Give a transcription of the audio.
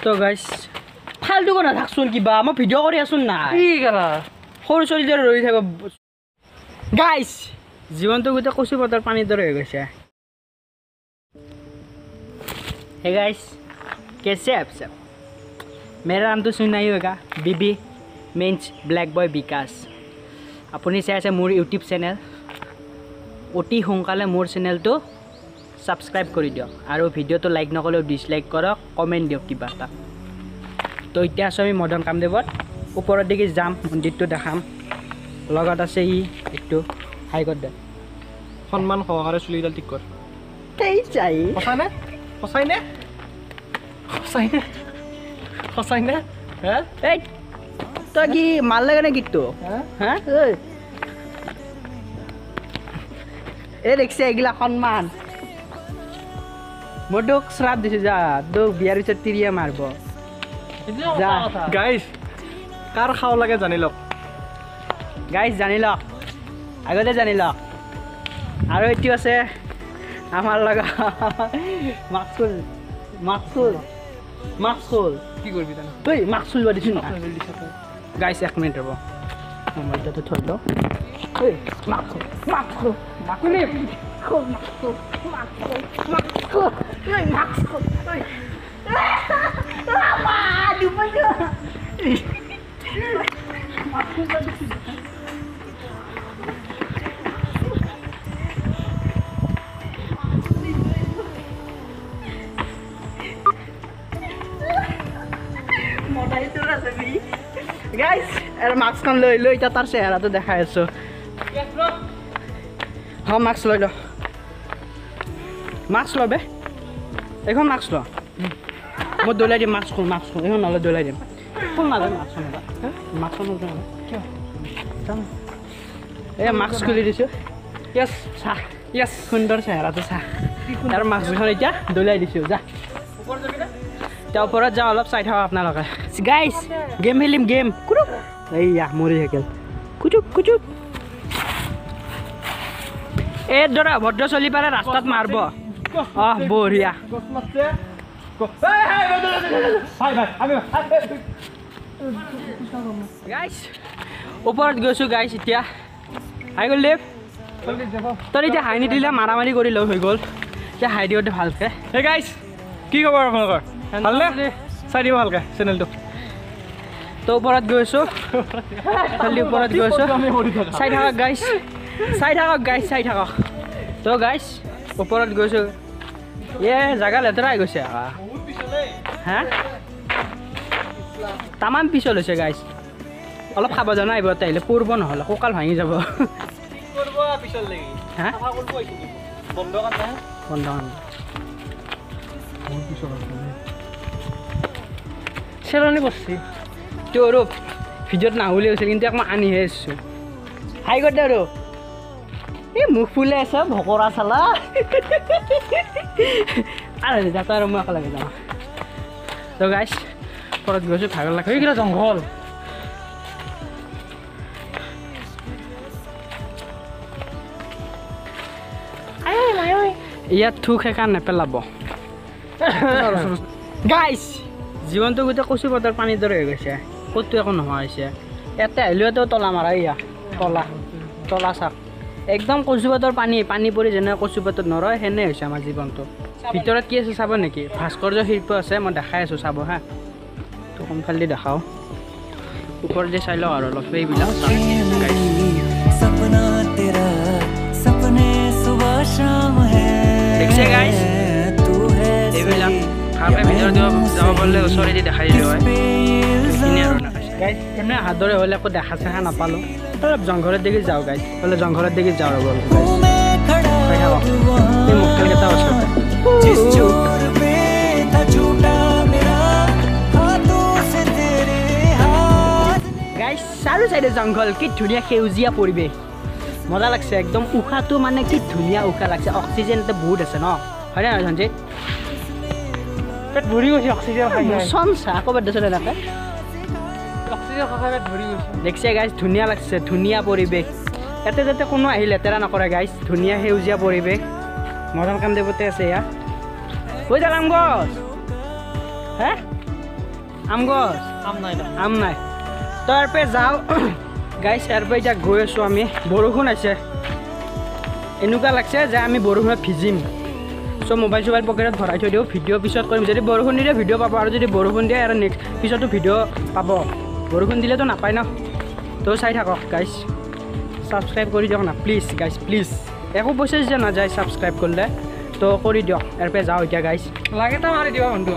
তো গাইস ফালতু কথা থাকছোন কিবা মই ভিডিও কৰি আছোন না কি গলা সৰু চলিদাৰ ৰৈ থাক গাইস জীৱনটো গোটে কচু পতাৰ পানী দৰে হৈ গৈছে हे गाइस कैसे आप सब मेरा नाम तो सुना ही होगा बीबी मीन्स ब्लैक बॉय विकास আপুনি চাই আছে মোৰ ইউটিউব চেনেল অতি সোনকালে মোৰ চেনেলটো সাবস্ক্ৰাইব কৰি দিয়ক আৰু ভিডিওটো লাইক নকৰিলেও ডিসলাইক কৰক কমেন্ট দিয়ক কিবা এটা তো এতিয়া আমি মডাৰ্ণ কামদেৱত ওপৰৰ দিকে যাম মন্দিৰটো দেখাম লগত আছে ই একটু হাই কৰ দে সন্মান সহকাৰে চুলিডাল ঠিক কৰ তেই চাই সঁচাইনে হে এই তই কি মাল লাগে নে গীতটো হা এই দেখছে এগুলা সন্মান মই তোক শ্ৰাপ দিছো যা তোক বিয়াৰ পিছত তিৰিয়া মাৰিব যা গাইস কাৰ খাও লাগে জানি লওক গাইজ জানি লওক আগতে জানি লওক আৰু এটি আছে আমাৰ লগা মাকসুল কি কৰিবি জানো তই মাকসুল বাদিছ না গাইজ 1 মিনিট ৰব মোবাইলটো থৈ লও এই মাকসুল গাইস এর মাস্ক কোন লই লই তা তার চেহারা তো দেখাই আছো হ্যাঁ মাস্ক লই লো মাস্ক লবে এখন মাস্ক লো মই দলাই দিম মাস্ক এখন নলে দলাই দিম কোন না মাস্ক না মাস্ক না কি এ মাস্ক খুলি দিছো ইয়েস সা ইয়েস সুন্দর চেহারা তো সা আর মাস্ক এখন এটা দলাই দিছো যা উপর যাবি না তাৰ ওপৰত যাওঁ অলপ চাই থাকক আপোনালোকে গাইস গেম খেলিম গেম কুটুক এইয়া মৰি থাকিল কুটুক এই দৰা ভদ্ৰ চলি পাৰে ৰাস্তাত মাৰব বঢ়িয়া গাইস ওপৰত গৈছো গাইস এতিয়া হাই গ'ল দেৱ তই এতিয়া হাই নিদিলে মাৰামাৰি কৰি লওঁ হৈ গ'ল এতিয়া হাই দিওঁতে ভালকে হে গাইস কি খবৰ আপোনালোকৰ ভালনে চাই দিব ভালকে চেনেলটো তো ওপৰত গৈছো খালি ওপৰত গৈছো চাই থাকক গাইস তো গাইস ওপৰত গৈছো এ জাগা লেতেৰা হৈ গৈছে হা তামাম পিছল হৈছে গাইস অলপ খাব জানা আহিব তাইলে পূৰ্ব নহ'লে কঁকাল ভাঙি যাব হা বন্ধ চেলনি বসছি তোৰ ভিডিওত নাহুলে হৈছিল কিন্তু মই আনিহে আছো হাই কৰ দে আৰু এই মুখ ফুলে আছে ভকৰা চালা আৰু যাতা আৰু মই একেলগে যাম তো গাইছ পৰত গৈছো ভাগৰ লাগে এইগিলা জংঘল ইয়াত থুক সেইকাৰণ নেপেলাব গাইছ জীৱনটো গোটেই কচু পতাৰ পানীৰ দৰে হৈ গৈছে ক'তো একো নোহোৱা হৈছে ইয়াতে আহিলেও তলা মাৰা ইয়া তলা চাক একদম কচু পাতৰ পানী পৰি যেনে কচু পাতত নৰয় সেনে হৈছে আমাৰ জীৱনটো ভিতৰত কি আছে চাব নেকি ভাস্কৰ্য শিল্প আছে মই দেখাই আছোঁ চাব হা তো কোনফালেদি দেখাওঁ ওপৰতে চাই লওঁ আৰু অলপ এইবিলাক দেখিছে গাইছ এইবিলাক ভালকৈ ভিতৰত যাব পাৰিলে ওচৰেদি দেখাই দিলোঁ হয় সেইখিনি আৰু নাখাইছে গাইছ এনে হাতৰে হ'লে একো দেখা চেখা নাপালোঁ অলপ জংঘলৰ দিকে যাওঁ গাইছ হ'লে জংঘলৰ দিকে যাওঁ ৰ'ব এই মুখকেইটা ওচৰতে গাইছ চাৰো চাইডে জংঘল কি ধুনীয়া সেউজীয়া পৰিৱেশ মজা লাগছে একদম উশাহটো মানে কি ধুনীয়া উশাহ লাগছে অক্সিজেনটো বহুত আছে ন হয়নে নহয় সঞ্জিত পেট ভৰি গৈছে অক্সিজেন খাই চনচা ক'ৰবাত দেচোন এনেকৈ অক্সিজেন খাই পেট ভৰি গৈছে দেখিছে গাইছ ধুনীয়া লাগছে ধুনীয়া পৰিৱেশ ইয়াতে যাতে কোনো আহি লেতেৰা নকৰে গাইছ ধুনীয়া সেউজীয়া পৰিৱেশ মদন কামদেৱতে আছে এয়া কৈ যাম গছ হে আম গছ আম নাই তো ইয়াৰ পৰা যাওঁ গাইছ ইয়াৰ পৰা এতিয়া গৈ আছোঁ আমি বৰষুণ আছে এনেকুৱা লাগছে যে আমি বৰষুণত ভিজিম চ' মোবাইল চোবাইল পকেটত ভৰাই থৈ দিওঁ ভিডিঅ' পিছত কৰিম যদি বৰষুণ দিলে ভিডিঅ' পাব আৰু যদি বৰষুণ দিয়ে আৰু নেক্সট পিছতো ভিডিঅ' পাব বৰষুণ দিলেতো নাপায় ন তো চাই থাকক গাইছ ছাবস্ক্ৰাইব কৰি দিয়ক না প্লিজ গাইছ প্লিজ একো পইচা যে নাযায় ছাবস্ক্ৰাইব কৰিলে তো কৰি দিয়ক ইয়াৰ পৰা যাওঁ এতিয়া গাইছ লাগে এটা মাৰি দিবা বন্ধু